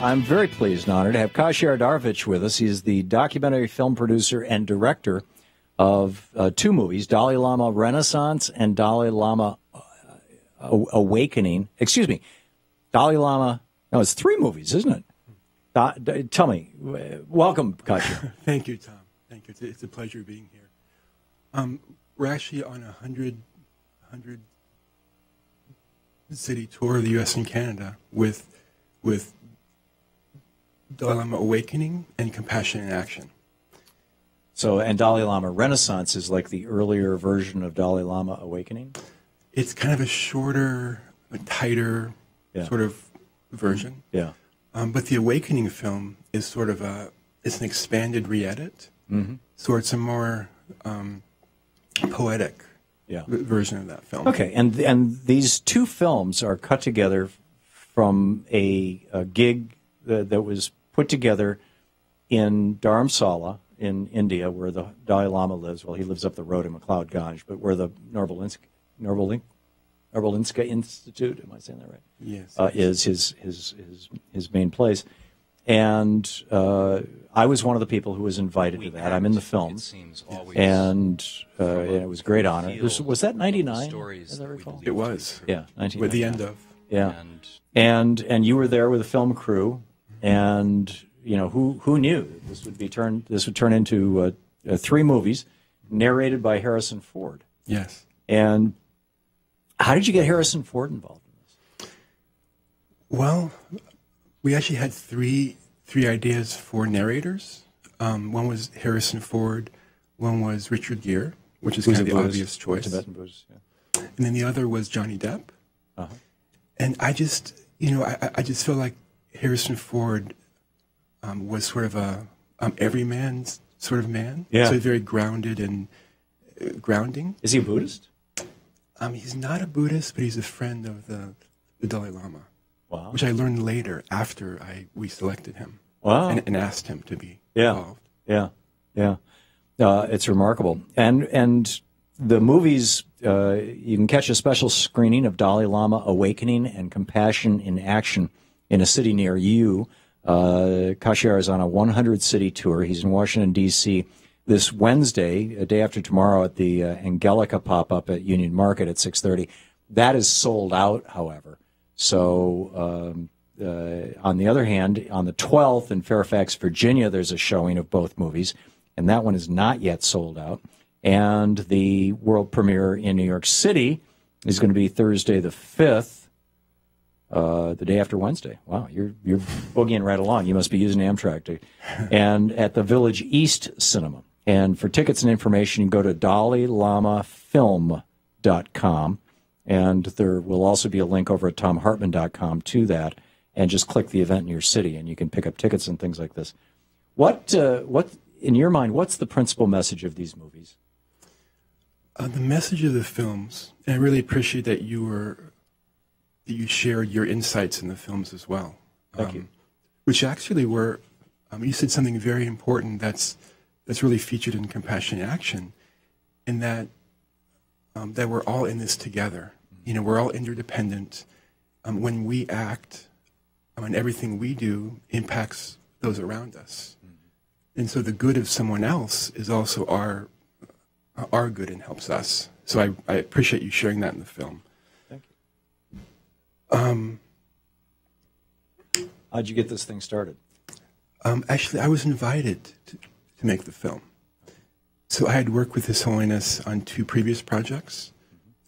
I'm very pleased and honored to have Khashyar Darvich with us. He is the documentary film producer and director of two movies, Dalai Lama Renaissance and Dalai Lama Awakening. Excuse me, Dalai Lama, no, it's three movies, isn't it? Tell me, welcome, Khashyar. Thank you, Tom. Thank you. It's a pleasure being here. We're actually on a 100 city tour of the U.S. and Canada with Dalai Lama Awakening and Compassion in Action. So, and Dalai Lama Renaissance is like the earlier version of Dalai Lama Awakening? It's kind of a shorter, a tighter sort of version. Yeah. But the Awakening film is sort of it's an expanded re-edit. Mm-hmm. So it's a more poetic version of that film. Okay, and these two films are cut together from a gig that was put together in Dharamsala in India, where the Dalai Lama lives. Well, he lives up the road in McLeod Ganj, but where the Narbalinska Institute, am I saying that right? Yes. Is his main place. And I was one of the people who was invited to that. I'm in the film, and it was a great honor. Was that 99, as I recall? It was. Yeah, 1999. With the end of. Yeah. And you were there with the film crew, and you know who knew this would turn into three movies narrated by Harrison Ford. Yes. And how did you get Harrison Ford involved in this? Well, we actually had three ideas for narrators. One was Harrison Ford, one was Richard Gere, which is kind of the obvious choice. Tibetan Buddhist, yeah. And then the other was Johnny Depp. Uh-huh. And I just, I just feel like Harrison Ford was sort of a everyman sort of man. Yeah. So very grounded and grounding. Is he a Buddhist? He's not a Buddhist, but he's a friend of the Dalai Lama. Wow. Which I learned later after we selected him. Wow. And asked him to be involved. Yeah. It's remarkable. And the movies, you can catch a special screening of Dalai Lama Awakening and Compassion in Action in a city near you. Khashyar is on a 100-city tour. He's in Washington, D.C. this Wednesday, a day after tomorrow, at the Angelica pop-up at Union Market at 6:30. That is sold out, however. So, on the other hand, on the 12th in Fairfax, Virginia, there's a showing of both movies, and that one is not yet sold out. And the world premiere in New York City is going to be Thursday the 5th, the day after Wednesday. Wow, you're boogieing right along. You must be using Amtrak. And at the Village East Cinema. And for tickets and information, you can go to DalaiLamaFilm.com. And there will also be a link over at ThomHartmann.com to that, and just click the event in your city, and you can pick up tickets and things like this. What in your mind, what's the principal message of these movies? The message of the films, and I really appreciate that you shared your insights in the films as well. Thank you. Which actually were, you said something very important that's really featured in Compassion in Action, in that we're all in this together. We're all interdependent. When we act, and everything we do impacts those around us. And so the good of someone else is also our good and helps us. So I appreciate you sharing that in the film. Thank you. How'd you get this thing started? Actually, I was invited to make the film. So I had worked with His Holiness on two previous projects.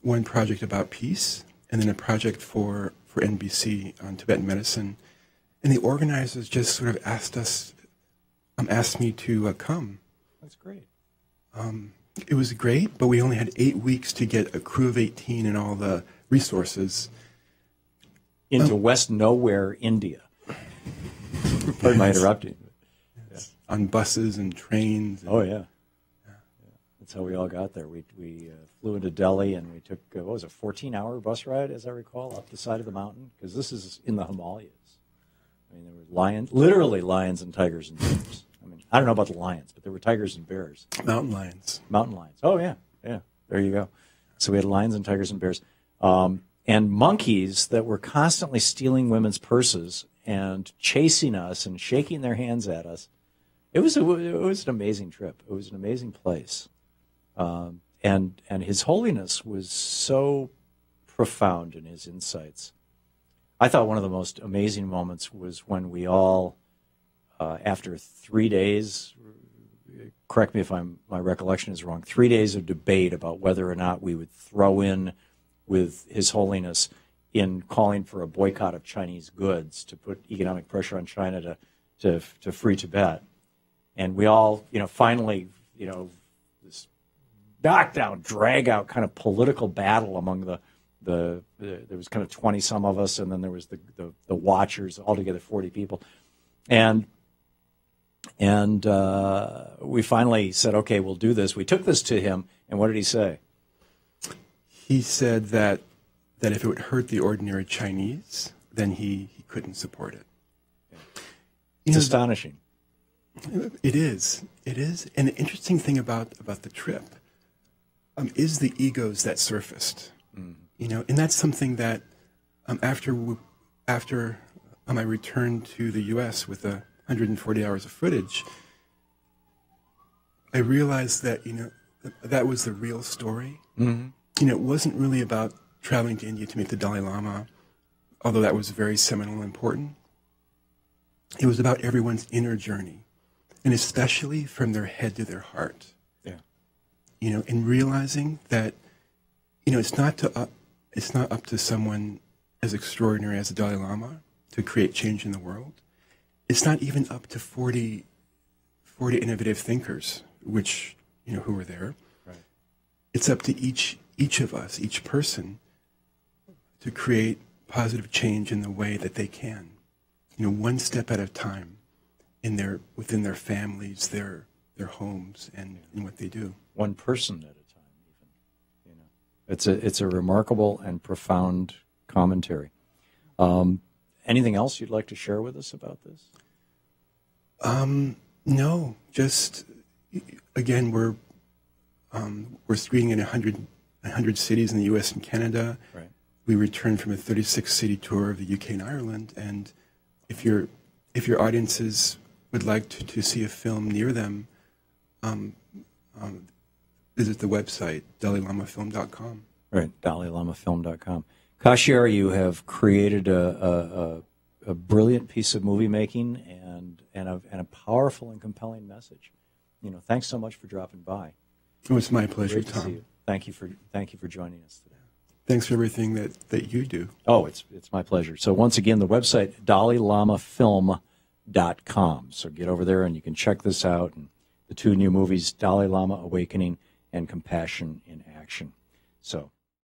One project about peace, and then a project for NBC on Tibetan medicine. And the organizers just sort of asked me to come. That's great. It was great, but we only had 8 weeks to get a crew of 18 and all the resources. Into West Nowhere, India. Pardon my interrupting. Yes. On buses and trains. And, oh, yeah. That's how we all got there. We flew into Delhi, and we took, what was it, 14-hour bus ride, as I recall, up the side of the mountain, because this is in the Himalayas. I mean, there were literally lions and tigers and bears. I mean, I don't know about the lions, but there were tigers and bears. Mountain lions. Mountain lions. Oh, yeah. There you go. So we had lions and tigers and bears. And monkeys that were constantly stealing women's purses and chasing us and shaking their hands at us. It was an amazing trip. It was an amazing place. And His Holiness was so profound in his insights. I thought one of the most amazing moments was when we all, after 3 days, correct me if my recollection is wrong, 3 days of debate about whether or not we would throw in with His Holiness in calling for a boycott of Chinese goods to put economic pressure on China to free Tibet. And we all, finally, this knockdown, drag-out kind of political battle among there was kind of 20 some of us, and then there was the watchers, altogether 40 people, and we finally said, okay, we'll do this. We took this to him, and what did he say? He said that if it would hurt the ordinary Chinese, then he couldn't support it. It's astonishing. It is. And the interesting thing about the trip is the egos that surfaced. And that's something that after I returned to the U.S. with 140 hours of footage, I realized that that was the real story. It wasn't really about traveling to India to meet the Dalai Lama, although that was very seminal and important. It was about everyone's inner journey, and especially from their head to their heart. Yeah. And realizing that, it's not up to someone as extraordinary as the Dalai Lama to create change in the world. It's not even up to 40 innovative thinkers, who were there. Right. It's up to each of us, each person, to create positive change in the way that they can, one step at a time, within their families, their homes, and in what they do. One person at a time, even. It's a remarkable and profound commentary. Anything else you'd like to share with us about this? No, just again, we're screening in 100 cities in the U.S. and Canada. Right. We returned from a 36-city tour of the UK and Ireland, and if your audiences would like to see a film near them, visit the website DalaiLamaFilm.com. Right, DalaiLamaFilm.com. Khashyar, you have created a brilliant piece of movie making and a powerful and compelling message. Thanks so much for dropping by. Oh, it's my pleasure, Great to Tom. see you. Thank you for joining us today. Thanks for everything that you do. Oh, it's my pleasure. So once again, the website, DalaiLamaFilm.com. So get over there and you can check this out. And the two new movies, Dalai Lama Awakening and Compassion in Action. So